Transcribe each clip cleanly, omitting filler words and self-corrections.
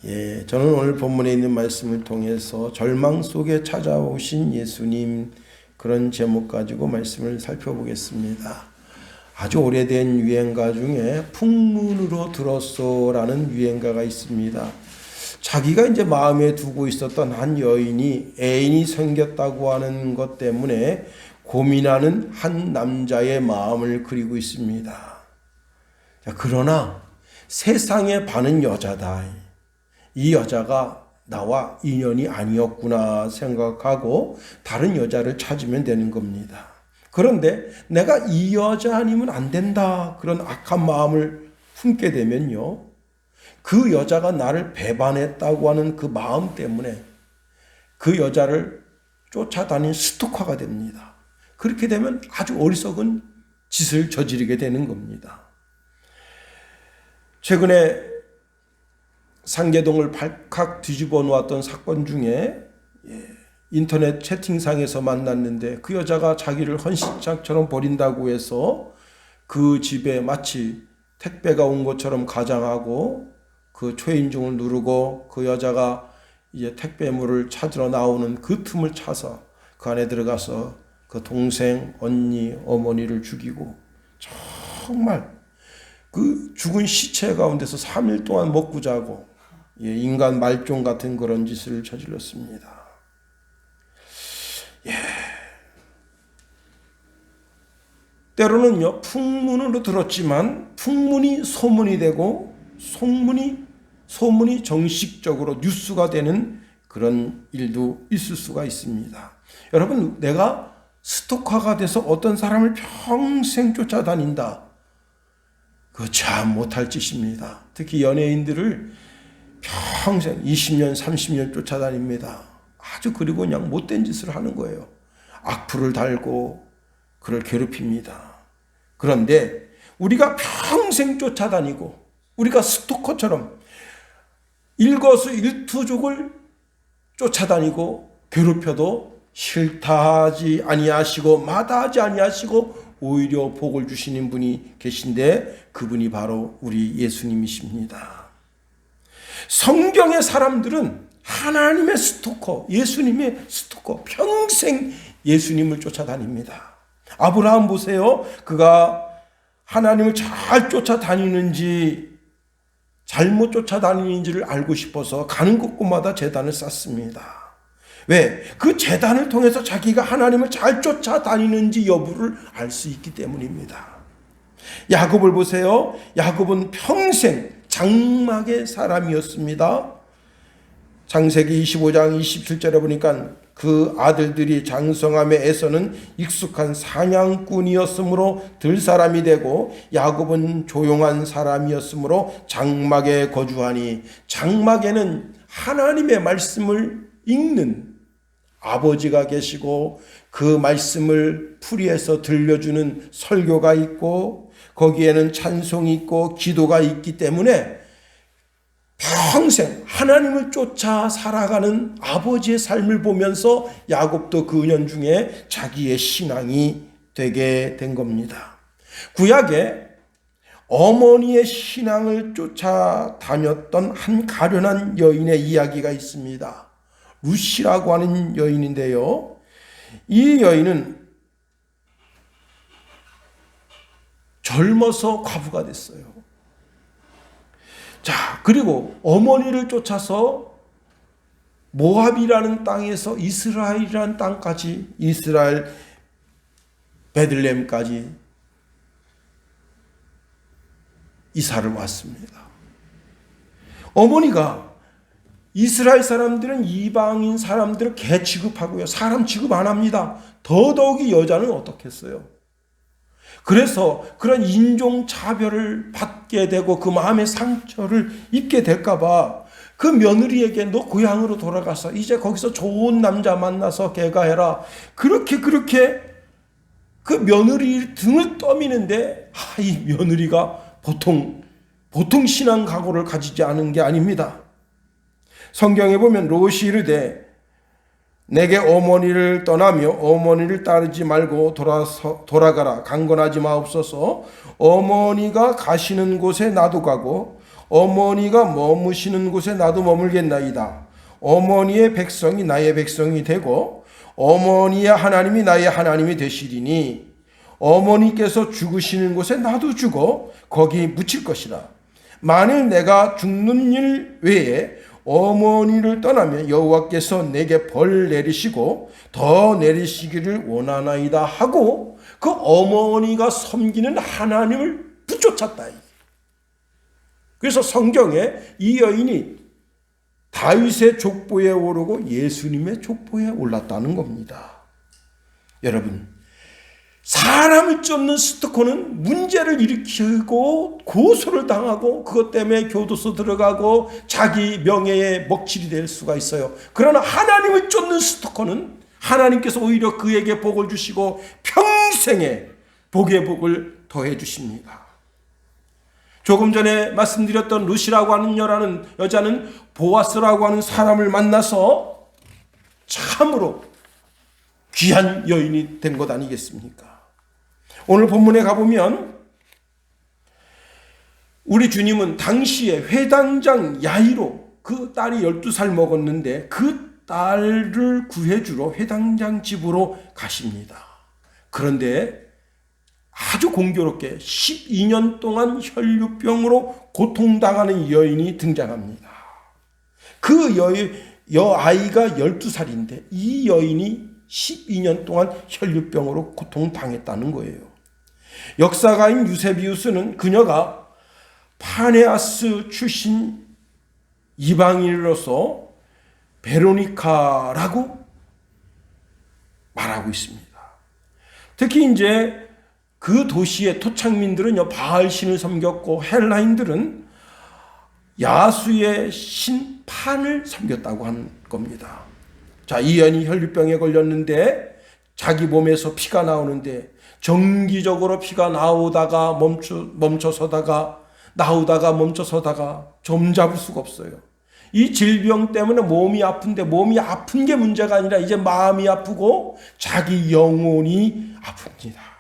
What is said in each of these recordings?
저는 오늘 본문에 있는 말씀을 통해서 절망 속에 찾아오신 예수님, 그런 제목 가지고 말씀을 살펴보겠습니다. 아주 오래된 유행가 중에 풍문으로 들었소라는 유행가가 있습니다. 자기가 이제 마음에 두고 있었던 한 여인이 애인이 생겼다고 하는 것 때문에 고민하는 한 남자의 마음을 그리고 있습니다. 그러나 세상에 반은 여자다. 이 여자가 나와 인연이 아니었구나 생각하고 다른 여자를 찾으면 되는 겁니다. 그런데 내가 이 여자 아니면 안 된다, 그런 악한 마음을 품게 되면요, 그 여자가 나를 배반했다고 하는 그 마음 때문에 그 여자를 쫓아다닌 스토커가 됩니다. 그렇게 되면 아주 어리석은 짓을 저지르게 되는 겁니다. 최근에 상계동을 발칵 뒤집어 놓았던 사건 중에 인터넷 채팅상에서 만났는데, 그 여자가 자기를 헌신장처럼 버린다고 해서 그 집에 마치 택배가 온 것처럼 가장하고 그 초인종을 누르고 그 여자가 이제 택배물을 찾으러 나오는 그 틈을 차서 그 안에 들어가서 그 동생, 언니, 어머니를 죽이고 정말 그 죽은 시체 가운데서 3일 동안 먹고 자고 인간 말종 같은 그런 짓을 저질렀습니다. 때로는요, 풍문으로 들었지만 풍문이 소문이 되고 소문이 정식적으로 뉴스가 되는 그런 일도 있을 수가 있습니다. 여러분, 내가 스토커가 돼서 어떤 사람을 평생 쫓아다닌다, 그거 참 못할 짓입니다. 특히 연예인들을 평생 20년, 30년 쫓아다닙니다. 아주 그리고 그냥 못된 짓을 하는 거예요. 악플을 달고 그를 괴롭힙니다. 그런데 우리가 평생 쫓아다니고 우리가 스토커처럼 일거수일투족을 쫓아다니고 괴롭혀도 싫다 하지 아니하시고 마다하지 아니하시고 오히려 복을 주시는 분이 계신데, 그분이 바로 우리 예수님이십니다. 성경의 사람들은 하나님의 스토커, 예수님의 스토커, 평생 예수님을 쫓아다닙니다. 아브라함 보세요. 그가 하나님을 잘 쫓아다니는지 잘못 쫓아다니는지를 알고 싶어서 가는 곳곳마다 제단을 쌓습니다. 왜? 그 제단을 통해서 자기가 하나님을 잘 쫓아다니는지 여부를 알 수 있기 때문입니다. 야곱을 보세요. 야곱은 평생 장막의 사람이었습니다. 창세기 25장 27절에 보니까 그 아들들이 장성함에 애서는 익숙한 사냥꾼이었으므로 들사람이 되고, 야곱은 조용한 사람이었으므로 장막에 거주하니, 장막에는 하나님의 말씀을 읽는 아버지가 계시고 그 말씀을 풀이해서 들려주는 설교가 있고 거기에는 찬송이 있고 기도가 있기 때문에 평생 하나님을 쫓아 살아가는 아버지의 삶을 보면서 야곱도 그 은연중에 자기의 신앙이 되게 된 겁니다. 구약에 어머니의 신앙을 쫓아다녔던 한 가련한 여인의 이야기가 있습니다. 루시라고 하는 여인인데요, 이 여인은 젊어서 과부가 됐어요. 자, 그리고 어머니를 쫓아서 모압이라는 땅에서 이스라엘이라는 땅까지, 이스라엘 베들레헴까지 이사를 왔습니다. 어머니가, 이스라엘 사람들은 이방인 사람들을 개 취급하고요, 사람 취급 안 합니다. 더더욱이 여자는 어떻겠어요? 그래서 그런 인종차별을 받게 되고 그 마음의 상처를 입게 될까봐 그 며느리에게 너 고향으로 돌아가서 이제 거기서 좋은 남자 만나서 개가해라, 그렇게 그 며느리 등을 떠미는데, 이 며느리가 보통 신앙 각오를 가지지 않은 게 아닙니다. 성경에 보면 롯이 이르되 내게 어머니를 떠나며 어머니를 따르지 말고 돌아가라. 강건하지 마옵소서. 어머니가 가시는 곳에 나도 가고 어머니가 머무시는 곳에 나도 머물겠나이다. 어머니의 백성이 나의 백성이 되고 어머니의 하나님이 나의 하나님이 되시리니 어머니께서 죽으시는 곳에 나도 죽어 거기 묻힐 것이라. 만일 내가 죽는 일 외에 어머니를 떠나면 여호와께서 내게 벌 내리시고 더 내리시기를 원하나이다 하고 그 어머니가 섬기는 하나님을 붙여찼다. 그래서 성경에 이 여인이 다윗의 족보에 오르고 예수님의 족보에 올랐다는 겁니다. 여러분, 사람을 쫓는 스토커는 문제를 일으키고 고소를 당하고 그것 때문에 교도소 들어가고 자기 명예에 먹칠이 될 수가 있어요. 그러나 하나님을 쫓는 스토커는 하나님께서 오히려 그에게 복을 주시고 평생에 복의 복을 더해 주십니다. 조금 전에 말씀드렸던 루시라고 하는 여자는 보아스라고 하는 사람을 만나서 참으로 귀한 여인이 된 것 아니겠습니까? 오늘 본문에 가보면 우리 주님은 당시에 회당장 야이로, 그 딸이 12살 먹었는데 그 딸을 구해주러 회당장 집으로 가십니다. 그런데 아주 공교롭게 12년 동안 혈류병으로 고통당하는 여인이 등장합니다. 그 여아이가 12살인데 이 여인이 12년 동안 혈류병으로 고통당했다는 거예요. 역사가인 유세비우스는 그녀가 파네아스 출신 이방인으로서 베로니카라고 말하고 있습니다. 특히 이제 그 도시의 토착민들은 바알 신을 섬겼고 헬라인들은 야수의 신 판을 섬겼다고 한 겁니다. 자, 이 여인이 혈류병에 걸렸는데 자기 몸에서 피가 나오는데 정기적으로 피가 나오다가 멈춰서다가 나오다가 멈춰서다가 점 잡을 수가 없어요. 이 질병 때문에 몸이 아픈데 몸이 아픈 게 문제가 아니라 이제 마음이 아프고 자기 영혼이 아픕니다.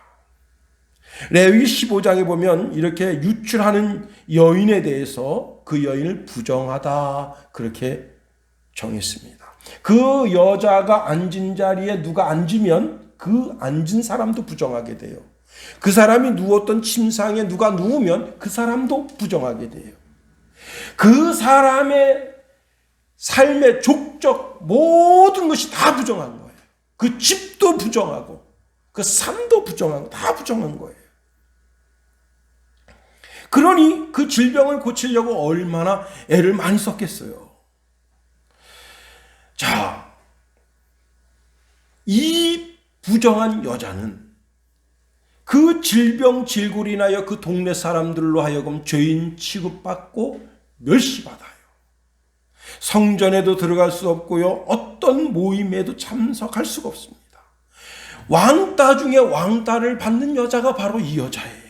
레위 15장에 보면 이렇게 유출하는 여인에 대해서 그 여인을 부정하다 그렇게 정했습니다. 그 여자가 앉은 자리에 누가 앉으면 그 앉은 사람도 부정하게 돼요. 그 사람이 누웠던 침상에 누가 누우면 그 사람도 부정하게 돼요. 그 사람의 삶의 족적 모든 것이 다 부정한 거예요. 그 집도 부정하고 그 삶도 부정하고 다 부정한 거예요. 그러니 그 질병을 고치려고 얼마나 애를 많이 썼겠어요. 자, 이 부정한 여자는 그 질병 질고로 인하여 그 동네 사람들로 하여금 죄인 취급받고 멸시받아요. 성전에도 들어갈 수 없고요. 어떤 모임에도 참석할 수가 없습니다. 왕따 중에 왕따를 받는 여자가 바로 이 여자예요.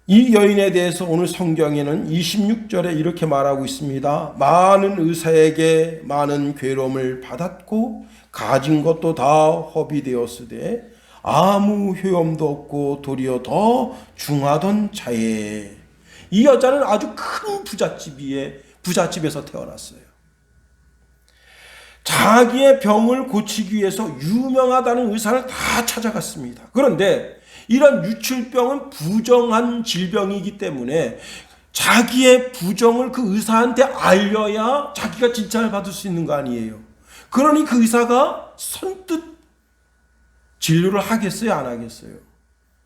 이 여인에 대해서 오늘 성경에는 26절에 이렇게 말하고 있습니다. 많은 의사에게 많은 괴로움을 받았고 가진 것도 다 허비되었으되 아무 효험도 없고 도리어 더 중하던 자에. 이 여자는 아주 큰 부잣집에서 태어났어요. 자기의 병을 고치기 위해서 유명하다는 의사를 다 찾아갔습니다. 그런데 이런 유출병은 부정한 질병이기 때문에 자기의 부정을 그 의사한테 알려야 자기가 진찰을 받을 수 있는 거 아니에요. 그러니 그 의사가 선뜻 진료를 하겠어요, 안 하겠어요?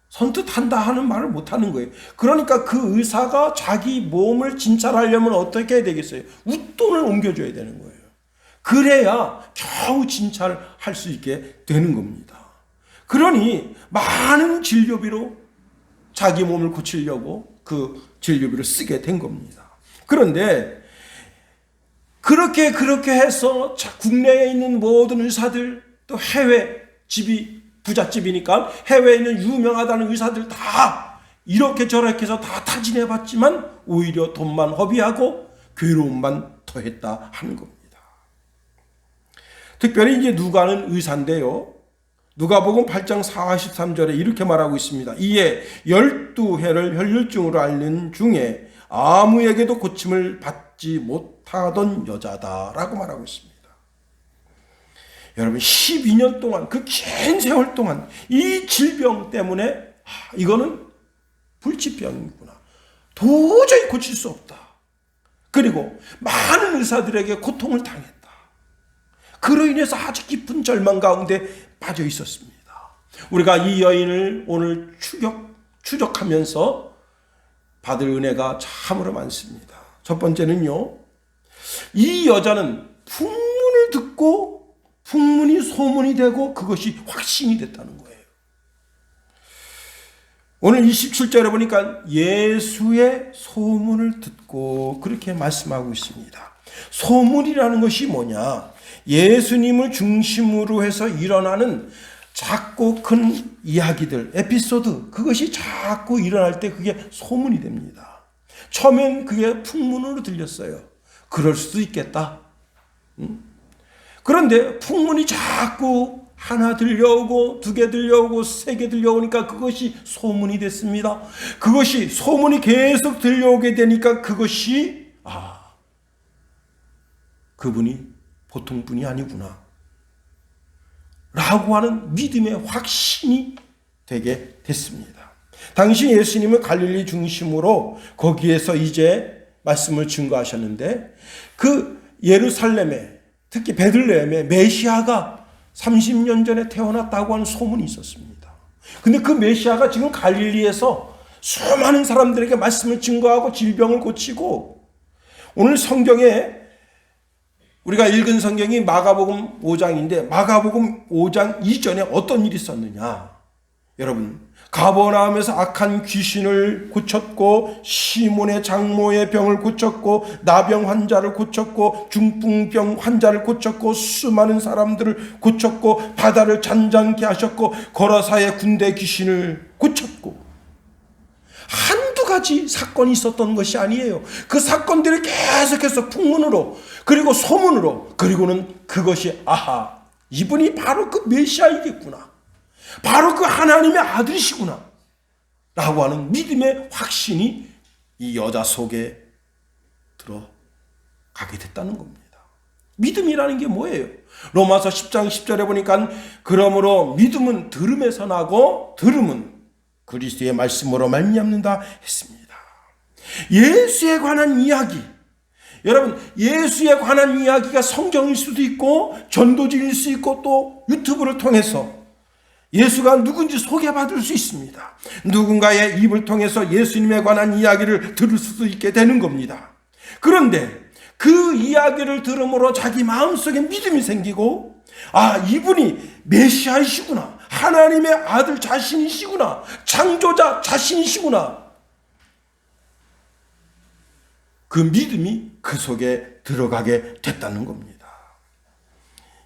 선뜻 한다 하는 말을 못 하는 거예요. 그러니까 그 의사가 자기 몸을 진찰하려면 어떻게 해야 되겠어요? 웃돈을 옮겨줘야 되는 거예요. 그래야 겨우 진찰할 수 있게 되는 겁니다. 그러니 많은 진료비로 자기 몸을 고치려고 그 진료비를 쓰게 된 겁니다. 그런데 그렇게 해서 국내에 있는 모든 의사들, 또 해외 집이 부잣집이니까 해외에 있는 유명하다는 의사들 다 이렇게 저렇게 해서 다 타진해봤지만 오히려 돈만 허비하고 괴로움만 더했다 하는 겁니다. 특별히 이제 누가는 의사인데요. 누가복음 8장 43절에 이렇게 말하고 있습니다. 이에 12해를 혈류증으로 앓는 중에 아무에게도 고침을 받지 못하던 여자다라고 말하고 있습니다. 여러분 12년 동안 그 긴 세월 동안 이 질병 때문에 이거는 불치병이구나. 도저히 고칠 수 없다. 그리고 많은 의사들에게 고통을 당했다. 그로 인해서 아주 깊은 절망 가운데 빠져 있었습니다. 우리가 이 여인을 오늘 추적하면서 받을 은혜가 참으로 많습니다. 첫 번째는요, 이 여자는 풍문을 듣고 풍문이 소문이 되고 그것이 확신이 됐다는 거예요. 오늘 27절에 보니까 예수의 소문을 듣고 그렇게 말씀하고 있습니다. 소문이라는 것이 뭐냐? 예수님을 중심으로 해서 일어나는 작고 큰 이야기들, 에피소드, 그것이 자꾸 일어날 때 그게 소문이 됩니다. 처음엔 그게 풍문으로 들렸어요. 그럴 수도 있겠다. 그런데 풍문이 자꾸 하나 들려오고 두 개 들려오고 세 개 들려오니까 그것이 소문이 됐습니다. 그것이 소문이 계속 들려오게 되니까 그것이 그분이 보통 분이 아니구나 라고 하는 믿음의 확신이 되게 됐습니다. 당시 예수님은 갈릴리 중심으로 거기에서 이제 말씀을 증거하셨는데 그 예루살렘에 특히 베들레헴에 메시아가 30년 전에 태어났다고 하는 소문이 있었습니다. 근데 그 메시아가 지금 갈릴리에서 수많은 사람들에게 말씀을 증거하고 질병을 고치고 오늘 성경에 우리가 읽은 성경이 마가복음 5장인데 마가복음 5장 이전에 어떤 일이 있었느냐? 여러분, 가버나움에서 악한 귀신을 고쳤고 시몬의 장모의 병을 고쳤고 나병 환자를 고쳤고 중풍병 환자를 고쳤고 수많은 사람들을 고쳤고 바다를 잔잔케 하셨고 거라사의 군대 귀신을 고쳤고 한두 가지 사건이 있었던 것이 아니에요. 그 사건들이 계속해서 풍문으로 그리고 소문으로 그리고는 그것이 이분이 바로 그 메시아이겠구나. 바로 그 하나님의 아들이시구나 라고 하는 믿음의 확신이 이 여자 속에 들어가게 됐다는 겁니다. 믿음이라는 게 뭐예요? 로마서 10장 10절에 보니까 그러므로 믿음은 들음에서 나고 들음은 그리스도의 말씀으로 말미암는다 했습니다. 예수에 관한 이야기, 여러분 예수에 관한 이야기가 성경일 수도 있고 전도지일 수 있고 또 유튜브를 통해서 예수가 누군지 소개받을 수 있습니다. 누군가의 입을 통해서 예수님에 관한 이야기를 들을 수도 있게 되는 겁니다. 그런데 그 이야기를 들음으로 자기 마음속에 믿음이 생기고 이분이 메시아이시구나, 하나님의 아들 자신이시구나, 창조자 자신이시구나, 그 믿음이 그 속에 들어가게 됐다는 겁니다.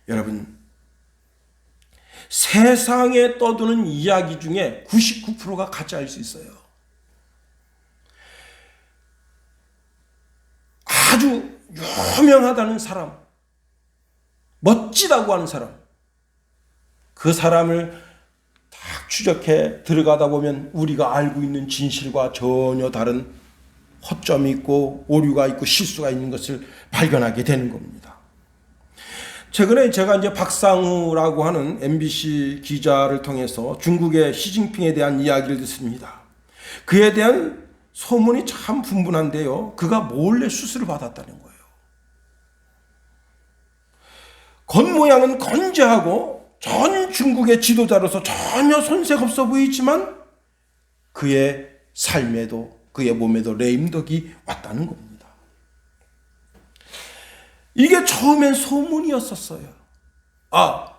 여러분, 세상에 떠도는 이야기 중에 99%가 가짜일 수 있어요. 아주 유명하다는 사람, 멋지다고 하는 사람, 그 사람을 딱 추적해 들어가다 보면 우리가 알고 있는 진실과 전혀 다른 허점이 있고 오류가 있고 실수가 있는 것을 발견하게 되는 겁니다. 최근에 제가 이제 박상우라고 하는 MBC 기자를 통해서 중국의 시진핑에 대한 이야기를 듣습니다. 그에 대한 소문이 참 분분한데요. 그가 몰래 수술을 받았다는 거예요. 겉모양은 건재하고 전 중국의 지도자로서 전혀 손색 없어 보이지만 그의 삶에도 그의 몸에도 레임덕이 왔다는 겁니다. 이게 처음엔 소문이었었어요.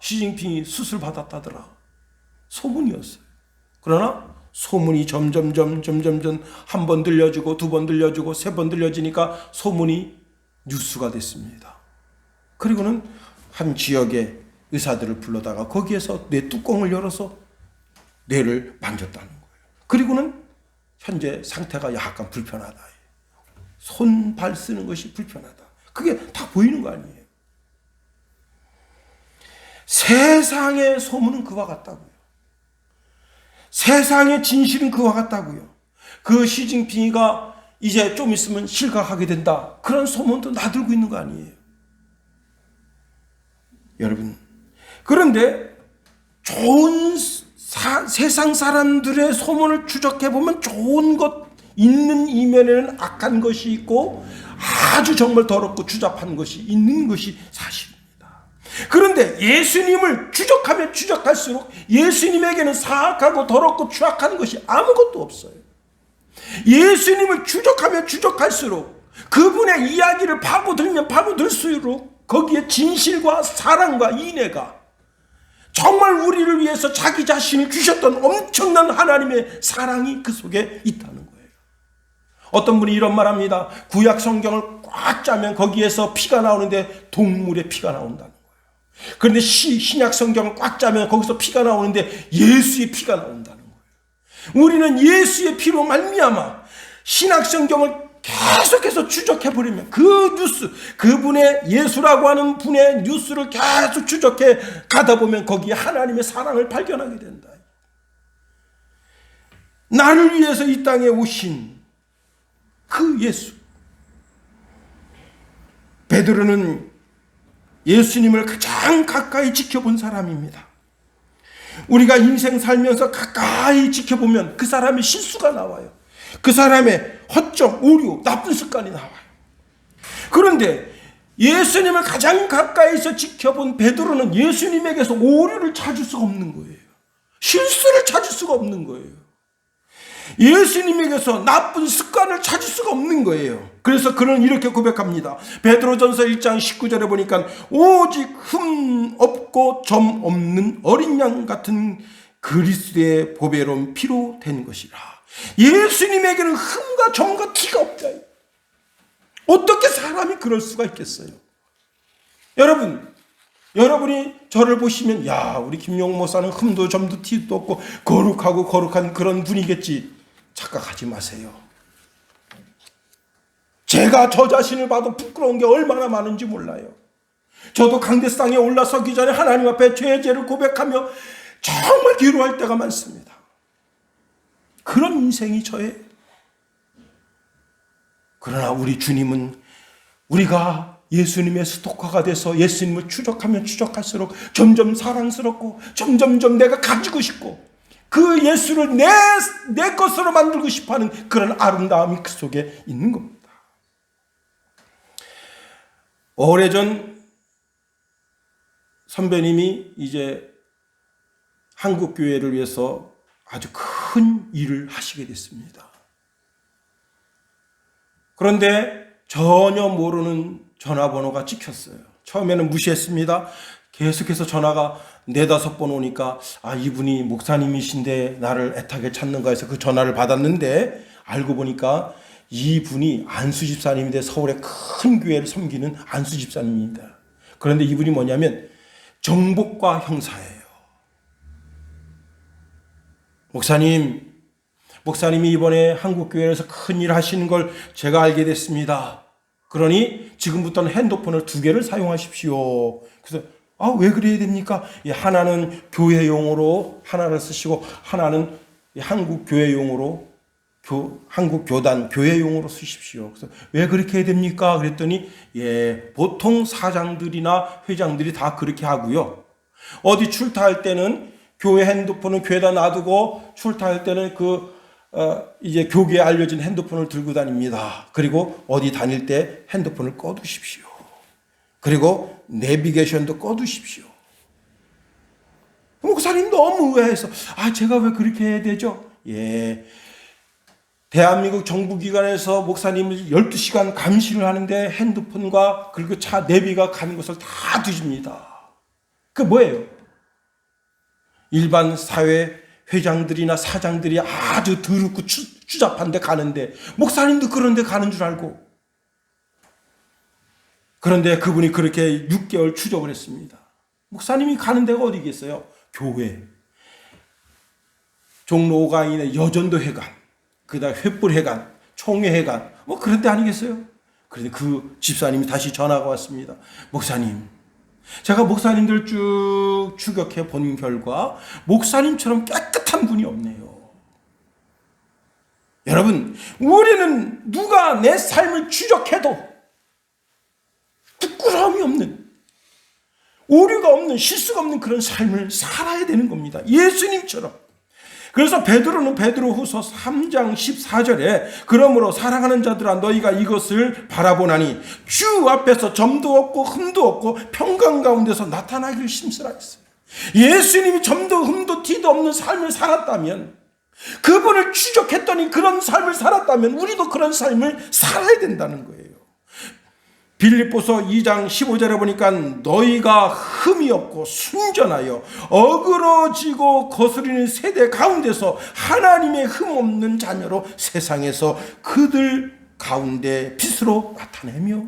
시진핑이 수술 받았다더라. 소문이었어요. 그러나 소문이 점점 한 번 들려주고 두 번 들려주고 세 번 들려지니까 소문이 뉴스가 됐습니다. 그리고는 한 지역의 의사들을 불러다가 거기에서 뇌 뚜껑을 열어서 뇌를 만졌다는 거예요. 그리고는 현재 상태가 약간 불편하다. 손발 쓰는 것이 불편하다. 그게 다 보이는 거 아니에요. 세상의 소문은 그와 같다고요. 세상의 진실은 그와 같다고요. 그 시진핑이가 이제 좀 있으면 실각하게 된다. 그런 소문도 나들고 있는 거 아니에요. 여러분, 그런데 좋은 세상 사람들의 소문을 추적해보면 좋은 것 있는 이면에는 악한 것이 있고 아주 정말 더럽고 추잡한 것이 있는 것이 사실입니다. 그런데 예수님을 추적하면 추적할수록 예수님에게는 사악하고 더럽고 추악한 것이 아무것도 없어요. 예수님을 추적하면 추적할수록 그분의 이야기를 파고들면 파고들수록 거기에 진실과 사랑과 인애가 정말 우리를 위해서 자기 자신을 주셨던 엄청난 하나님의 사랑이 그 속에 있다는 거예요. 어떤 분이 이런 말합니다. 구약 성경을 꽉 짜면 거기에서 피가 나오는데 동물의 피가 나온다는 거예요. 그런데 신약 성경을 꽉 짜면 거기서 피가 나오는데 예수의 피가 나온다는 거예요. 우리는 예수의 피로 말미암아 신약 성경을 계속해서 추적해버리면 그 뉴스, 그분의 예수라고 하는 분의 뉴스를 계속 추적해 가다 보면 거기에 하나님의 사랑을 발견하게 된다. 나를 위해서 이 땅에 오신 그 예수. 베드로는 예수님을 가장 가까이 지켜본 사람입니다. 우리가 인생 살면서 가까이 지켜보면 그 사람의 실수가 나와요. 그 사람의 허점, 오류, 나쁜 습관이 나와요. 그런데 예수님을 가장 가까이서 지켜본 베드로는 예수님에게서 오류를 찾을 수가 없는 거예요. 실수를 찾을 수가 없는 거예요. 예수님에게서 나쁜 습관을 찾을 수가 없는 거예요. 그래서 그는 이렇게 고백합니다. 베드로전서 1장 19절에 보니까 오직 흠 없고 점 없는 어린 양 같은 그리스도의 보배로운 피로 된 것이라. 예수님에게는 흠과 점과 티가 없다. 어떻게 사람이 그럴 수가 있겠어요? 여러분이 저를 보시면 야, 우리 김용 목사는 흠도 점도 티도 없고 거룩하고 거룩한 그런 분이겠지 착각하지 마세요. 제가 저 자신을 봐도 부끄러운 게 얼마나 많은지 몰라요. 저도 강대상에 올라서기 전에 하나님 앞에 죄의 죄를 고백하며 정말 괴로워할 때가 많습니다. 그런 인생이 저예요. 그러나 우리 주님은 우리가 예수님의 스토커가 돼서 예수님을 추적하면 추적할수록 점점 사랑스럽고 점점점 내가 가지고 싶고 그 예수를 내 것으로 만들고 싶어하는 그런 아름다움이 그 속에 있는 겁니다. 오래전 선배님이 이제 한국교회를 위해서 아주 큰 일을 하시게 됐습니다. 그런데 전혀 모르는 전화번호가 찍혔어요. 처음에는 무시했습니다. 계속해서 전화가 4-5번 오니까 이분이 목사님이신데 나를 애타게 찾는가 해서 그 전화를 받았는데 알고 보니까 이분이 안수 집사님인데 서울의 큰 교회를 섬기는 안수 집사님입니다. 그런데 이분이 뭐냐면 정복과 형사예요. 목사님이 이번에 한국교회에서 큰 일 하시는 걸 제가 알게 됐습니다. 그러니 지금부터는 핸드폰을 2개를 사용하십시오. 그래서 왜 그래야 됩니까? 하나는 교회용으로 하나를 쓰시고 하나는 한국교회용으로 한국교단 교회용으로 쓰십시오. 그래서 왜 그렇게 해야 됩니까? 그랬더니 보통 사장들이나 회장들이 다 그렇게 하고요. 어디 출타할 때는 교회 핸드폰은 교회에다 놔두고 출타할 때는 이제 교계에 알려진 핸드폰을 들고 다닙니다. 그리고 어디 다닐 때 핸드폰을 꺼두십시오. 그리고 내비게이션도 꺼두십시오. 목사님 너무 의아해서 제가 왜 그렇게 해야 되죠? 대한민국 정부기관에서 목사님을 12시간 감시를 하는데 핸드폰과 그리고 차 내비가 가는 것을 다 뒤집니다. 그게 뭐예요? 일반 사회 회장들이나 사장들이 아주 더럽고 추잡한 데 가는데 목사님도 그런 데 가는 줄 알고, 그런데 그분이 그렇게 6개월 추적을 했습니다. 목사님이 가는 데가 어디겠어요? 교회, 종로 5가인의 여전도 회관, 그다음 횃불 회관, 총회 회관, 그런 데 아니겠어요? 그런데 그 집사님이 다시 전화가 왔습니다. 목사님, 제가 목사님들 쭉 추격해 본 결과 목사님처럼 깨끗한 분이 없네요. 여러분, 우리는 누가 내 삶을 추적해도 부끄러움이 없는, 오류가 없는, 실수가 없는 그런 삶을 살아야 되는 겁니다. 예수님처럼. 그래서 베드로후서 3장 14절에 그러므로 사랑하는 자들아 너희가 이것을 바라보나니 주 앞에서 점도 없고 흠도 없고 평강 가운데서 나타나기를 심쓰라 했어요. 예수님이 점도 흠도 티도 없는 삶을 살았다면, 그분을 추적했더니 그런 삶을 살았다면 우리도 그런 삶을 살아야 된다는 거예요. 빌립보서 2장 15절에 보니까 너희가 흠이 없고 순전하여 어그러지고 거스리는 세대 가운데서 하나님의 흠 없는 자녀로 세상에서 그들 가운데 빛으로 나타내며,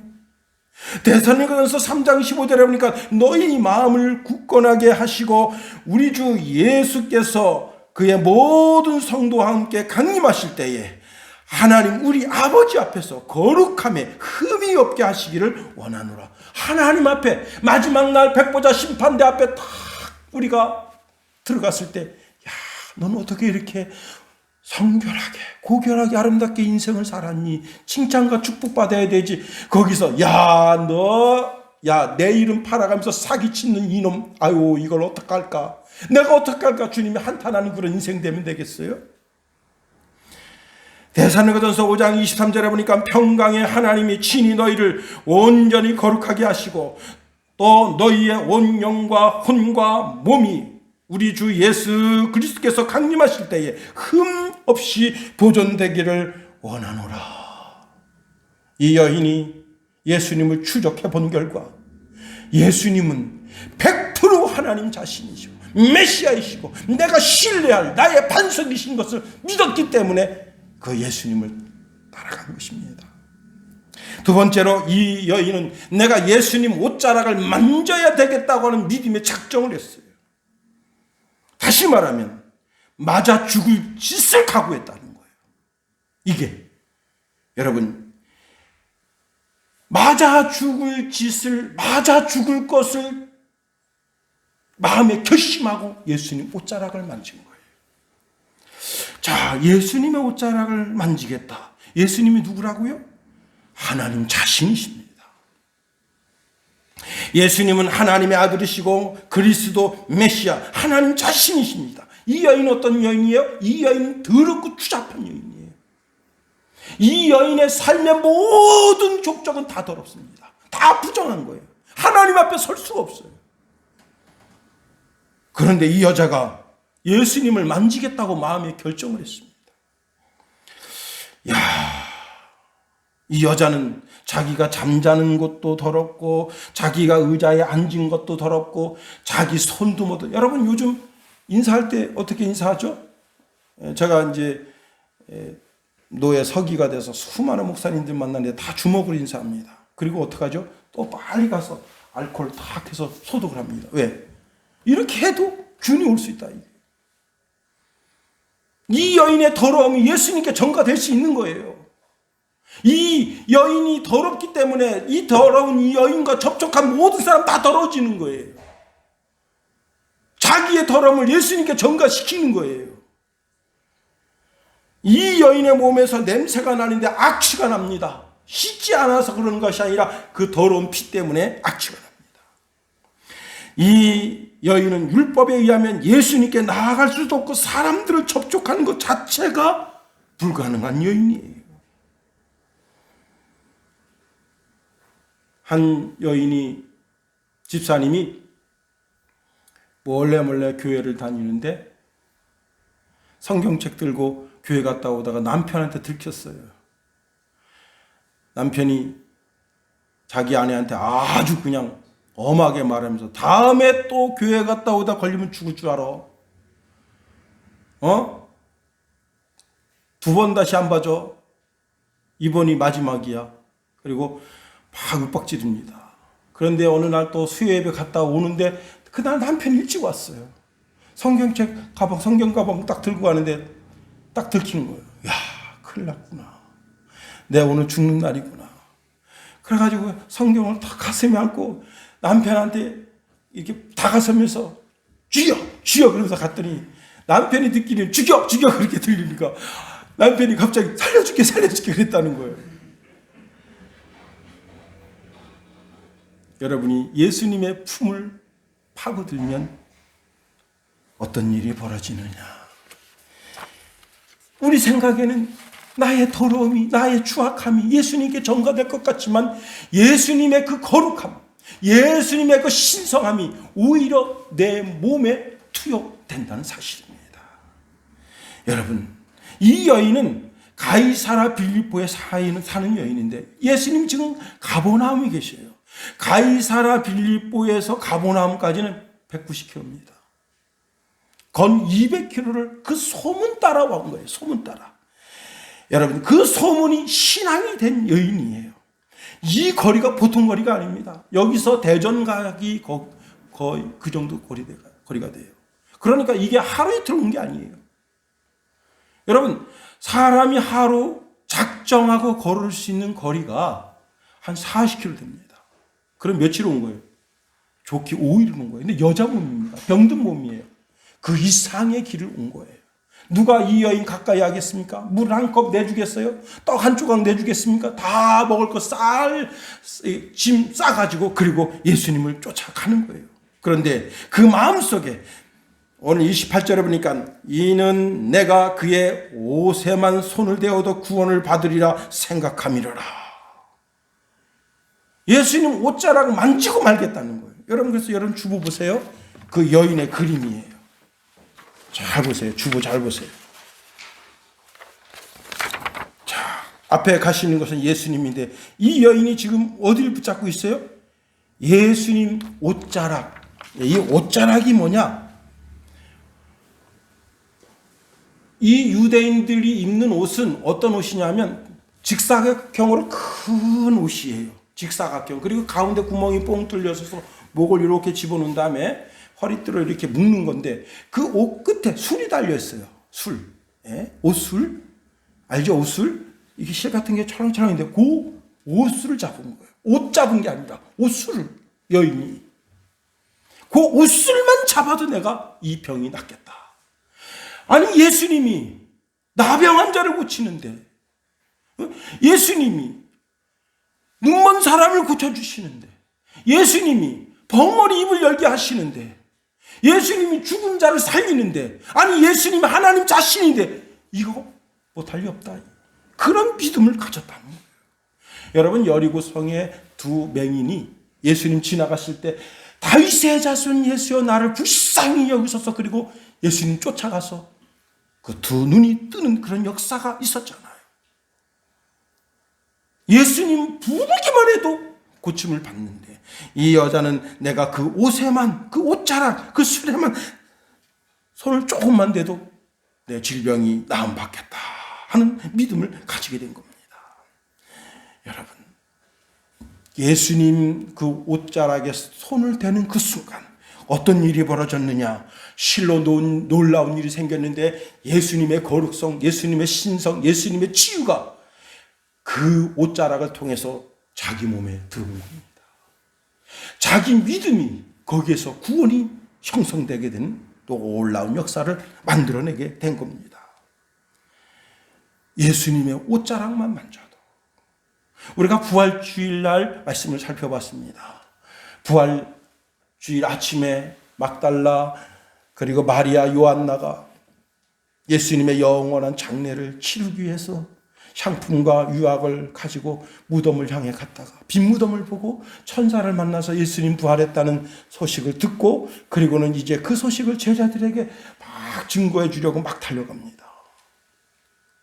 데살로니가전서 3장 15절에 보니까 너희 마음을 굳건하게 하시고 우리 주 예수께서 그의 모든 성도와 함께 강림하실 때에 하나님 우리 아버지 앞에서 거룩함에 흠이 없게 하시기를 원하노라. 하나님 앞에 마지막 날 백보자 심판대 앞에 딱 우리가 들어갔을 때, 야, 넌 어떻게 이렇게 성결하게 고결하게 아름답게 인생을 살았니? 칭찬과 축복받아야 되지. 거기서 내 이름 팔아가면서 사기치는 이놈, 아유 이걸 어떡할까, 내가 어떡할까, 주님이 한탄하는 그런 인생 되면 되겠어요? 데살로니가전서 5장 23절에 보니까 평강의 하나님이 친히 너희를 온전히 거룩하게 하시고 또 너희의 온 영과 혼과 몸이 우리 주 예수 그리스도께서 강림하실 때에 흠 없이 보존되기를 원하노라. 이 여인이 예수님을 추적해 본 결과 예수님은 100% 하나님 자신이시고 메시아이시고 내가 신뢰할 나의 반석이신 것을 믿었기 때문에 그 예수님을 따라간 것입니다. 두 번째로 이 여인은 내가 예수님 옷자락을 만져야 되겠다고 하는 믿음의 작정을 했어요. 다시 말하면 맞아 죽을 짓을 각오했다는 거예요. 이게 여러분, 맞아 죽을 것을 마음에 결심하고 예수님 옷자락을 만진 거예요. 자, 예수님의 옷자락을 만지겠다. 예수님이 누구라고요? 하나님 자신이십니다. 예수님은 하나님의 아들이시고 그리스도 메시아 하나님 자신이십니다. 이 여인은 어떤 여인이에요? 이 여인은 더럽고 추잡한 여인이에요. 이 여인의 삶의 모든 족적은 다 더럽습니다. 다 부정한 거예요. 하나님 앞에 설 수가 없어요. 그런데 이 여자가 예수님을 만지겠다고 마음에 결정을 했습니다. 이 여자는 자기가 잠자는 것도 더럽고 자기가 의자에 앉은 것도 더럽고 자기 손도 못. 여러분 요즘 인사할 때 어떻게 인사하죠? 제가 이제 노예 서기가 돼서 수많은 목사님들 만나는데 다 주먹으로 인사합니다. 그리고 어떡하죠? 또 빨리 가서 알코올 탁 해서 소독을 합니다. 왜? 이렇게 해도 균이 올 수 있다. 이 여인의 더러움이 예수님께 전가될 수 있는 거예요. 이 여인이 더럽기 때문에 이 더러운 이 여인과 접촉한 모든 사람 다 더러워지는 거예요. 자기의 더러움을 예수님께 전가시키는 거예요. 이 여인의 몸에서 냄새가 나는데 악취가 납니다. 씻지 않아서 그런 것이 아니라 그 더러운 피 때문에 악취가 납니다. 이 여인은 율법에 의하면 예수님께 나아갈 수도 없고 사람들을 접촉하는 것 자체가 불가능한 여인이에요. 한 여인이, 집사님이 몰래 교회를 다니는데 성경책 들고 교회 갔다 오다가 남편한테 들켰어요. 남편이 자기 아내한테 아주 그냥 엄하게 말하면서 다음에 또 교회 갔다 오다 걸리면 죽을 줄 알아. 2번 다시 안 봐줘. 이번이 마지막이야. 그리고 막 윽박지릅니다. 그런데 어느 날 또 수요예배 갔다 오는데 그날 남편이 일찍 왔어요. 성경 가방 딱 들고 가는데 딱 들키는 거예요. 야, 큰일 났구나. 내가 오늘 죽는 날이구나. 그래가지고 성경을 딱 가슴에 안고 남편한테 이렇게 다가서면서 죽여 그러면서 갔더니 남편이 듣기는 죽여 그렇게 들리니까 남편이 갑자기 살려줄게 그랬다는 거예요. 여러분이 예수님의 품을 파고들면 어떤 일이 벌어지느냐. 우리 생각에는 나의 더러움이, 나의 추악함이 예수님께 전가될 것 같지만 예수님의 그 거룩함, 예수님의 그 신성함이 오히려 내 몸에 투여된다는 사실입니다. 여러분, 이 여인은 가이사라 빌립보에 사는 여인인데 예수님 지금 가버나움에 계셔요. 가이사라 빌립보에서 가버나움까지는 190km입니다. 건 200km를 그 소문 따라 온 거예요. 소문 따라. 여러분, 그 소문이 신앙이 된 여인이에요. 이 거리가 보통 거리가 아닙니다. 여기서 대전 가기 거의 그 정도 거리가 돼요. 그러니까 이게 하루 이틀 온 게 아니에요. 여러분, 사람이 하루 작정하고 걸을 수 있는 거리가 한 40km 됩니다. 그럼 며칠 온 거예요? 좋게 5일 온 거예요. 근데 여자 몸입니다. 병든 몸이에요. 그 이상의 길을 온 거예요. 누가 이 여인 가까이 하겠습니까? 물 한 컵 내주겠어요? 떡 한 조각 내주겠습니까? 다 먹을 거 짐 싸가지고 그리고 예수님을 쫓아가는 거예요. 그런데 그 마음속에 오늘 28절에 보니까 이는 내가 그의 옷에만 손을 대어도 구원을 받으리라 생각함이로라. 예수님 옷자락 만지고 말겠다는 거예요. 여러분, 그래서 여러분 주보 보세요. 그 여인의 그림이에요. 잘 보세요. 주보 잘 보세요. 자, 앞에 가시는 것은 예수님인데 이 여인이 지금 어디를 붙잡고 있어요? 예수님 옷자락. 이 옷자락이 뭐냐? 이 유대인들이 입는 옷은 어떤 옷이냐면 직사각형으로 큰 옷이에요. 직사각형. 그리고 가운데 구멍이 뽕 뚫려서 목을 이렇게 집어넣은 다음에 허리띠로 이렇게 묶는 건데 그 옷 끝에 술이 달려 있어요. 술. 예? 옷술. 알죠? 옷술. 이게 실 같은 게 찰랑찰랑인데 그 옷술을 잡은 거예요. 옷 잡은 게 아니라 옷술을 여인이. 그 옷술만 잡아도 내가 이 병이 낫겠다. 아니 예수님이 나병 환자를 고치는데 예수님이 눈먼 사람을 고쳐주시는데 예수님이 벙어리 입을 열게 하시는데 예수님이 죽은 자를 살리는데 아니 예수님이 하나님 자신인데 이거 못할 리 없다. 그런 믿음을 가졌다는 거예요. 여러분, 여리고 성의 두 맹인이 예수님 지나갔을 때 다윗의 자손 예수여 나를 불쌍히 여기소서 그리고 예수님 쫓아가서 그 두 눈이 뜨는 그런 역사가 있었잖아요. 예수님 부르기만 해도 고침을 받는데 이 여자는 내가 그 옷에만, 그 옷자락, 그 술에만 손을 조금만 대도 내 질병이 나음 받겠다 하는 믿음을 가지게 된 겁니다. 여러분, 예수님 그 옷자락에 손을 대는 그 순간 어떤 일이 벌어졌느냐? 실로 놀라운 일이 생겼는데 예수님의 거룩성, 예수님의 신성, 예수님의 치유가 그 옷자락을 통해서 자기 몸에 들어온 겁니다. 자기 믿음이 거기에서 구원이 형성되게 되는 놀라운 역사를 만들어내게 된 겁니다. 예수님의 옷자락만 만져도. 우리가 부활주일날 말씀을 살펴봤습니다. 부활주일 아침에 막달라 그리고 마리아 요한나가 예수님의 영원한 장례를 치르기 위해서 향품과 유약을 가지고 무덤을 향해 갔다가 빈 무덤을 보고 천사를 만나서 예수님 부활했다는 소식을 듣고 그리고는 이제 그 소식을 제자들에게 막 증거해 주려고 막 달려갑니다.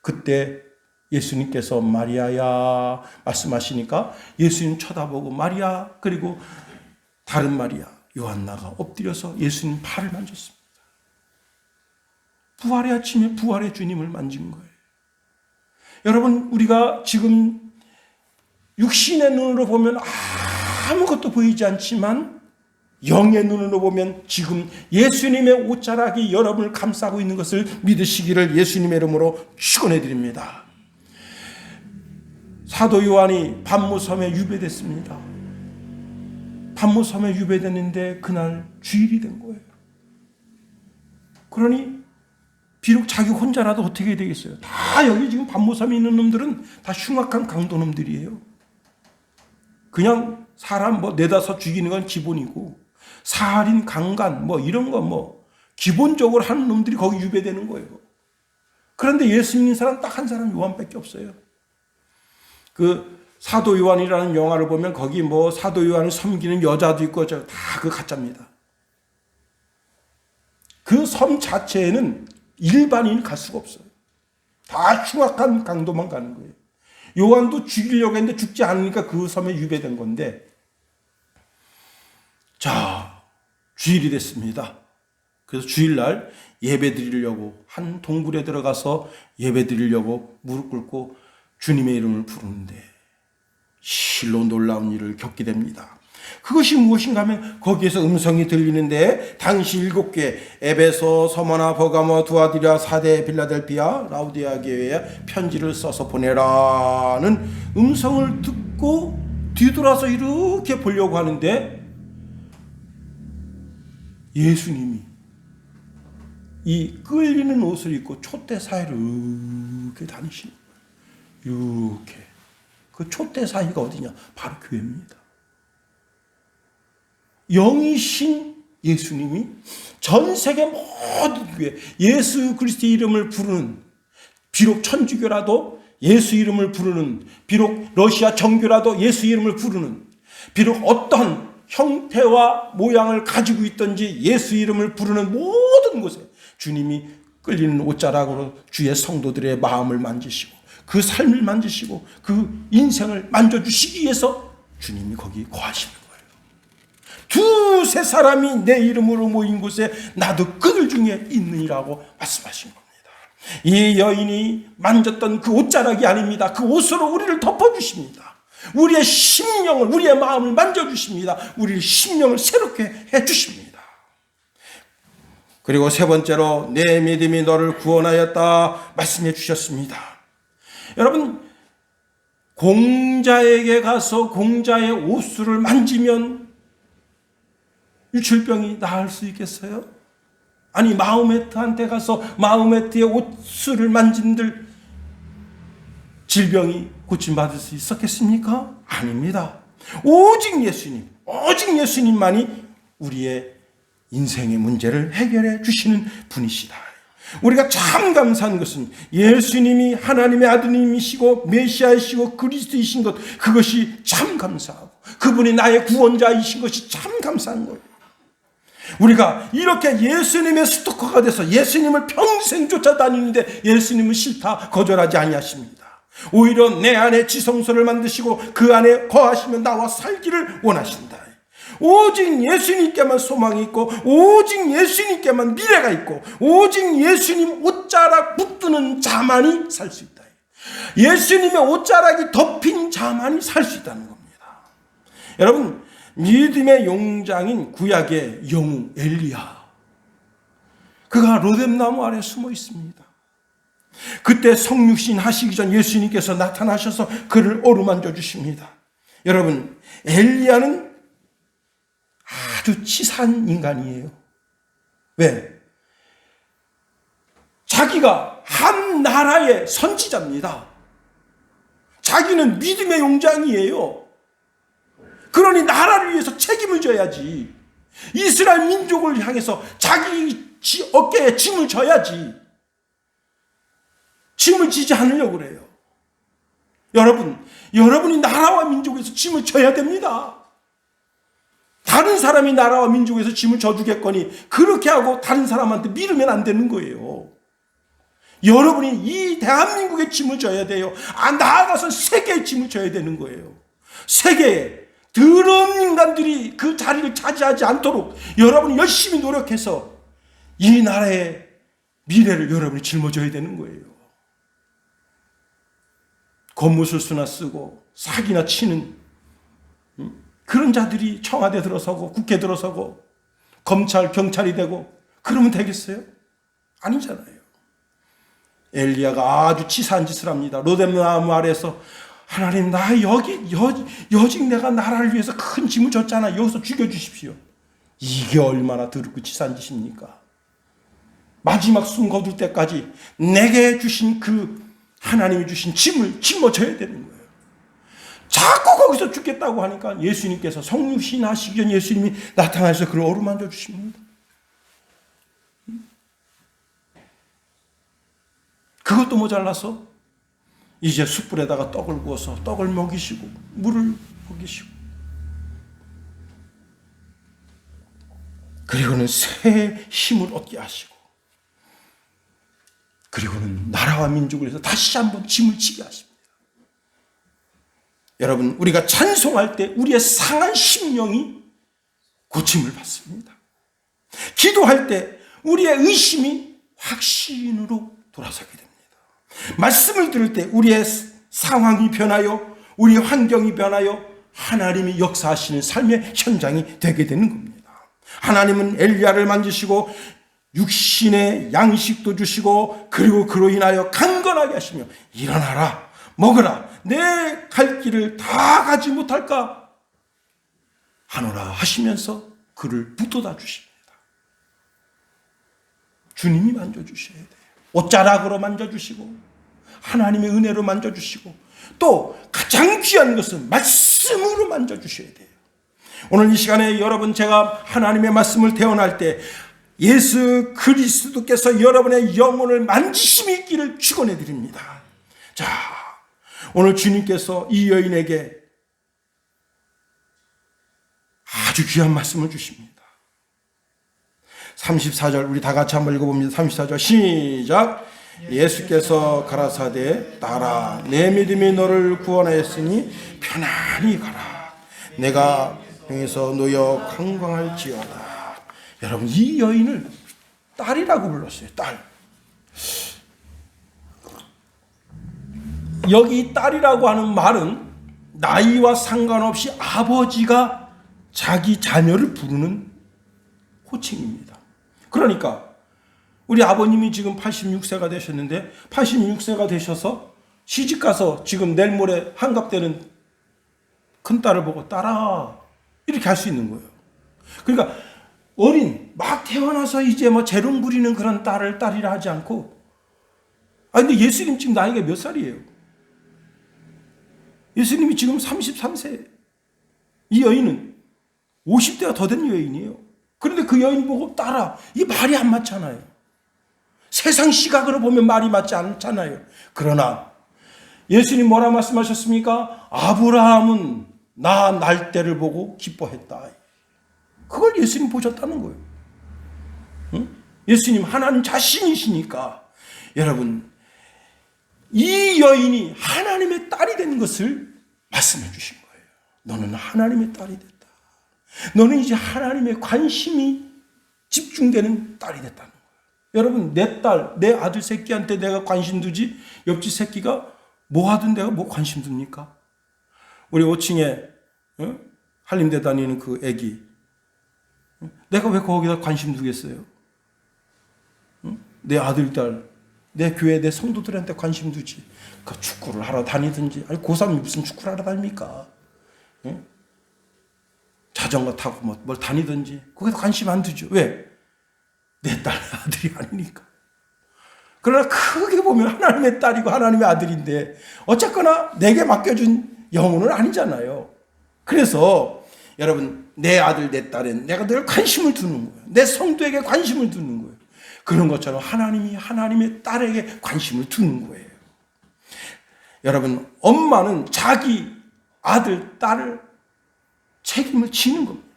그때 예수님께서 마리아야 말씀하시니까 예수님 쳐다보고 마리아 그리고 다른 마리아 요한나가 엎드려서 예수님 팔을 만졌습니다. 부활의 아침에 부활의 주님을 만진 거예요. 여러분, 우리가 지금 육신의 눈으로 보면 아무것도 보이지 않지만 영의 눈으로 보면 지금 예수님의 옷자락이 여러분을 감싸고 있는 것을 믿으시기를 예수님의 이름으로 축원해 드립니다. 사도 요한이 pat모섬에 유배됐습니다. pat모섬에 유배됐는데 그날 주일이 된 거예요. 그러니 비록 자기 혼자라도 어떻게 해야 되겠어요? 다 여기 지금 반모섬에 있는 놈들은 다 흉악한 강도놈들이에요. 그냥 사람 뭐 네다섯 죽이는 건 기본이고, 살인, 강간 뭐 이런 거 뭐 기본적으로 하는 놈들이 거기 유배되는 거예요. 그런데 예수 믿는 사람 딱 한 사람 요한밖에 없어요. 그 사도 요한이라는 영화를 보면 거기 뭐 사도 요한을 섬기는 여자도 있고 다 그 가짜입니다. 그 섬 자체에는 일반인이 갈 수가 없어요. 다 흉악한 강도만 가는 거예요. 요한도 죽이려고 했는데 죽지 않으니까 그 섬에 유배된 건데, 자, 주일이 됐습니다. 그래서 주일날 예배 드리려고 한 동굴에 들어가서 예배 드리려고 무릎 꿇고 주님의 이름을 부르는데 실로 놀라운 일을 겪게 됩니다. 그것이 무엇인가 하면 거기에서 음성이 들리는데, 당시 7개 에베소, 서머나, 버가모, 두아디라, 사데, 빌라델피아, 라우디아 교회에 편지를 써서 보내라는 음성을 듣고 뒤돌아서 이렇게 보려고 하는데, 예수님이 이 끌리는 옷을 입고 촛대 사이를 이렇게 다니시는 거예요. 이렇게. 그 촛대 사이가 어디냐? 바로 교회입니다. 영이신 예수님이 전 세계 모든 교회, 예수 그리스도의 이름을 부르는, 비록 천주교라도 예수 이름을 부르는, 비록 러시아 정교라도 예수 이름을 부르는, 비록 어떤 형태와 모양을 가지고 있든지 예수 이름을 부르는 모든 곳에 주님이 끌리는 옷자락으로 주의 성도들의 마음을 만지시고 그 삶을 만지시고 그 인생을 만져주시기 위해서 주님이 거기 거하시는 거예요. 두세 사람이 내 이름으로 모인 곳에 나도 그들 중에 있느니라고 말씀하신 겁니다. 이 여인이 만졌던 그 옷자락이 아닙니다. 그 옷으로 우리를 덮어주십니다. 우리의 심령을, 우리의 마음을 만져주십니다. 우리의 심령을 새롭게 해주십니다. 그리고 세 번째로 내 믿음이 너를 구원하였다 말씀해 주셨습니다. 여러분, 공자에게 가서 공자의 옷수를 만지면 유출병이 나을 수 있겠어요? 아니, 마호메트한테 가서 마호메트의 옷수를 만진들 질병이 고침받을 수 있었겠습니까? 아닙니다. 오직 예수님, 오직 예수님만이 우리의 인생의 문제를 해결해 주시는 분이시다. 우리가 참 감사한 것은 예수님이 하나님의 아드님이시고 메시아이시고 그리스도이신 것, 그것이 참 감사하고 그분이 나의 구원자이신 것이 참 감사한 거예요. 우리가 이렇게 예수님의 스토커가 돼서 예수님을 평생 쫓아다니는데 예수님은 싫다, 거절하지 아니하십니다. 오히려 내 안에 지성소를 만드시고 그 안에 거하시며 나와 살기를 원하신다. 오직 예수님께만 소망이 있고 오직 예수님께만 미래가 있고 오직 예수님 옷자락 붙드는 자만이 살 수 있다. 예수님의 옷자락이 덮인 자만이 살 수 있다는 겁니다. 여러분, 믿음의 용장인 구약의 영웅 엘리야, 그가 로뎀나무 아래 숨어 있습니다. 그때 성육신 하시기 전 예수님께서 나타나셔서 그를 어루만져 주십니다. 여러분, 엘리야는 아주 치사한 인간이에요. 왜? 자기가 한 나라의 선지자입니다. 자기는 믿음의 용장이에요. 그러니 나라를 위해서 책임을 져야지. 이스라엘 민족을 향해서 자기 어깨에 짐을 져야지. 짐을 지지 않으려고 그래요. 여러분이 나라와 민족에서 짐을 져야 됩니다. 다른 사람이 나라와 민족에서 짐을 져주겠거니 그렇게 하고 다른 사람한테 미루면 안 되는 거예요. 여러분이 이 대한민국의 짐을 져야 돼요. 나아가서 세계의 짐을 져야 되는 거예요. 세계에 더러운 인간들이 그 자리를 차지하지 않도록 여러분이 열심히 노력해서 이 나라의 미래를 여러분이 짊어져야 되는 거예요. 겉모술수나 쓰고 사기나 치는 그런 자들이 청와대 들어서고 국회 들어서고 검찰, 경찰이 되고 그러면 되겠어요? 아니잖아요. 엘리야가 아주 치사한 짓을 합니다. 로뎀나무 아래에서 하나님, 나 여직 내가 나라를 위해서 큰 짐을 졌잖아. 여기서 죽여주십시오. 이게 얼마나 더럽고 치사한 짓입니까? 마지막 숨 거둘 때까지 내게 주신 그 하나님이 주신 짐을 짊어져야 되는 거예요. 자꾸 거기서 죽겠다고 하니까 예수님께서 성육신 하시기 전 예수님이 나타나셔서 그를 어루만져 주십니다. 그것도 모자라서 이제 숯불에다가 떡을 구워서 떡을 먹이시고 물을 먹이시고 그리고는 새 힘을 얻게 하시고 그리고는 나라와 민족을 위해서 다시 한번 짐을 지게 하십니다. 여러분, 우리가 찬송할 때 우리의 상한 심령이 고침을 받습니다. 기도할 때 우리의 의심이 확신으로 돌아서게 됩니다. 말씀을 들을 때 우리의 상황이 변하여 우리 환경이 변하여 하나님이 역사하시는 삶의 현장이 되게 되는 겁니다. 하나님은 엘리야를 만지시고 육신의 양식도 주시고 그리고 그로 인하여 강건하게 하시며 일어나라 먹으라 내 갈 길을 다 가지 못할까 하노라 하시면서 그를 붙들어 주십니다. 주님이 만져주셔야 돼요. 옷자락으로 만져주시고 하나님의 은혜로 만져주시고 또 가장 귀한 것은 말씀으로 만져주셔야 돼요. 오늘 이 시간에 여러분 제가 하나님의 말씀을 대언할 때 예수 그리스도께서 여러분의 영혼을 만지심이 있기를 축원해 드립니다. 자, 오늘 주님께서 이 여인에게 아주 귀한 말씀을 주십니다. 34절 우리 다 같이 한번 읽어봅니다. 34절 시작. 예수께서 가라사대 따라 내 믿음이 너를 구원하였으니 편안히 가라. 내가 병에서 놓여 강광할지어다. 여러분 이 여인을 딸이라고 불렀어요. 딸. 여기 딸이라고 하는 말은 나이와 상관없이 아버지가 자기 자녀를 부르는 호칭입니다. 그러니까 우리 아버님이 지금 86세가 되셨는데 86세가 되셔서 시집가서 지금 내일 모레 한갑되는 큰딸을 보고 딸아 이렇게 할 수 있는 거예요. 그러니까 어린 막 태어나서 이제 뭐 재롱 부리는 그런 딸을 딸이라 하지 않고 근데 예수님 지금 나이가 몇 살이에요? 예수님이 지금 33세. 이 여인은 50대가 더 된 여인이에요. 그런데 그 여인 보고 딸아 이 말이 안 맞잖아요. 세상 시각으로 보면 말이 맞지 않잖아요. 그러나 예수님 뭐라 말씀하셨습니까? 아브라함은 나 날 때를 보고 기뻐했다. 그걸 예수님 보셨다는 거예요. 응? 예수님 하나님 자신이시니까 여러분 이 여인이 하나님의 딸이 된 것을 말씀해 주신 거예요. 너는 하나님의 딸이 됐다. 너는 이제 하나님의 관심이 집중되는 딸이 됐다는 거예요. 여러분 내 딸, 내 아들 새끼한테 내가 관심 두지 옆집 새끼가 뭐 하든 내가 뭐 관심 둡니까? 우리 5층에 한림대 다니는 그 애기 내가 왜 거기다 관심 두겠어요? 내 아들, 딸, 내 교회, 내 성도들한테 관심 두지. 그 축구를 하러 다니든지. 아니 고3이 무슨 축구를 하러 다닙니까? 자전거 타고 뭘 다니든지. 거기다 관심 안 두죠. 왜? 내 딸, 아들이 아니니까. 그러나 크게 보면 하나님의 딸이고 하나님의 아들인데 어쨌거나 내게 맡겨준 영혼은 아니잖아요. 그래서 여러분 내 아들, 내 딸은 내가 늘 관심을 두는 거예요. 내 성도에게 관심을 두는 거예요. 그런 것처럼 하나님이 하나님의 딸에게 관심을 두는 거예요. 여러분 엄마는 자기 아들, 딸을 책임을 지는 겁니다.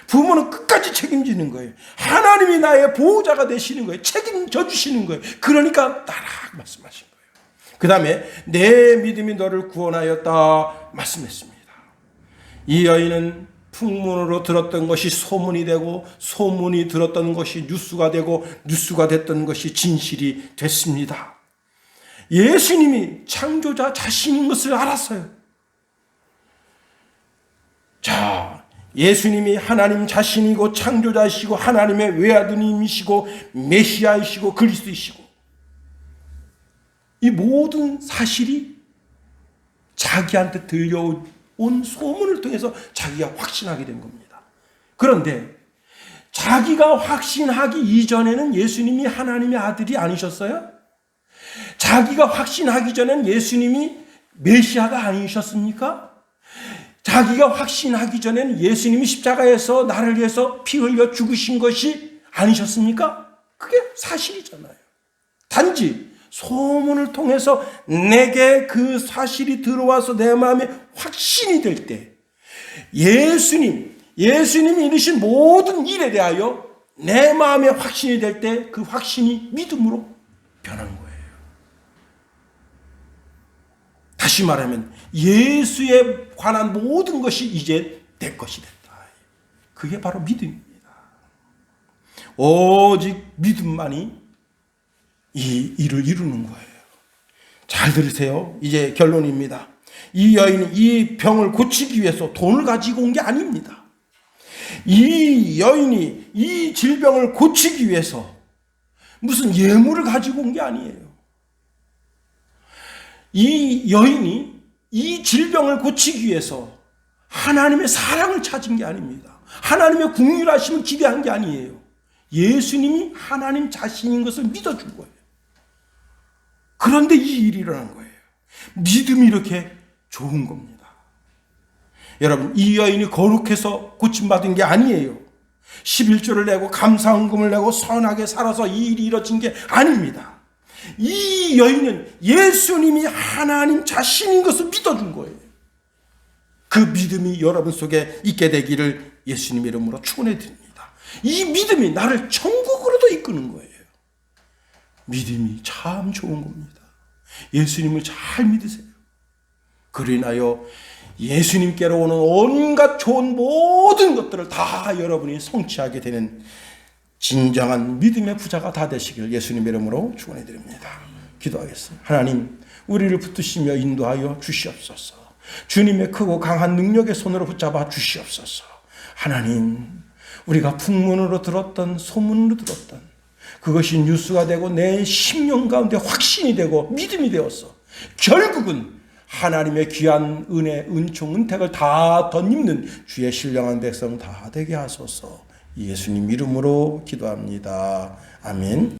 부모는 끝까지 책임지는 거예요. 하나님이 나의 보호자가 되시는 거예요. 책임져 주시는 거예요. 그러니까 따라 말씀하신 거예요. 그 다음에 내 믿음이 너를 구원하였다 말씀했습니다. 이 여인은 풍문으로 들었던 것이 소문이 되고 소문이 들었던 것이 뉴스가 되고 뉴스가 됐던 것이 진실이 됐습니다. 예수님이 창조자 자신인 것을 알았어요. 자, 예수님이 하나님 자신이고 창조자이시고 하나님의 외아드님이시고 메시아이시고 그리스도이시고 이 모든 사실이 자기한테 들려온 소문을 통해서 자기가 확신하게 된 겁니다. 그런데 자기가 확신하기 이전에는 예수님이 하나님의 아들이 아니셨어요? 자기가 확신하기 전에는 예수님이 메시아가 아니셨습니까? 자기가 확신하기 전에는 예수님이 십자가에서 나를 위해서 피 흘려 죽으신 것이 아니셨습니까? 그게 사실이잖아요. 단지 소문을 통해서 내게 그 사실이 들어와서 내 마음에 확신이 될 때, 예수님이 이루신 모든 일에 대하여 내 마음에 확신이 될 때 그 확신이 믿음으로 변한 거예요. 다시 말하면 예수에 관한 모든 것이 이제 내 것이 됐다. 그게 바로 믿음입니다. 오직 믿음만이 이 일을 이루는 거예요. 잘 들으세요. 이제 결론입니다. 이 여인이 이 병을 고치기 위해서 돈을 가지고 온 게 아닙니다. 이 여인이 이 질병을 고치기 위해서 무슨 예물을 가지고 온 게 아니에요. 이 여인이 이 질병을 고치기 위해서 하나님의 사랑을 찾은 게 아닙니다. 하나님의 긍휼하심을 기대한 게 아니에요. 예수님이 하나님 자신인 것을 믿어준 거예요. 그런데 이 일이 일어난 거예요. 믿음이 이렇게 좋은 겁니다. 여러분, 이 여인이 거룩해서 고침받은 게 아니에요. 11조를 내고 감사헌금을 내고 선하게 살아서 이 일이 이루어진 게 아닙니다. 이 여인은 예수님이 하나님 자신인 것을 믿어준 거예요. 그 믿음이 여러분 속에 있게 되기를 예수님 이름으로 축원해 드립니다. 이 믿음이 나를 천국으로도 이끄는 거예요. 믿음이 참 좋은 겁니다. 예수님을 잘 믿으세요. 그로 인하여 예수님께로 오는 온갖 좋은 모든 것들을 다 여러분이 성취하게 되는 진정한 믿음의 부자가 다 되시길 예수님 이름으로 축원해 드립니다. 기도하겠습니다. 하나님, 우리를 붙드시며 인도하여 주시옵소서. 주님의 크고 강한 능력의 손으로 붙잡아 주시옵소서. 하나님, 우리가 풍문으로 들었던, 소문으로 들었던 그것이 뉴스가 되고 내 심령 가운데 확신이 되고 믿음이 되었어. 결국은 하나님의 귀한 은혜, 은총, 은택을 다 덧입는 주의 신령한 백성 다 되게 하소서. 예수님 이름으로 기도합니다. 아멘.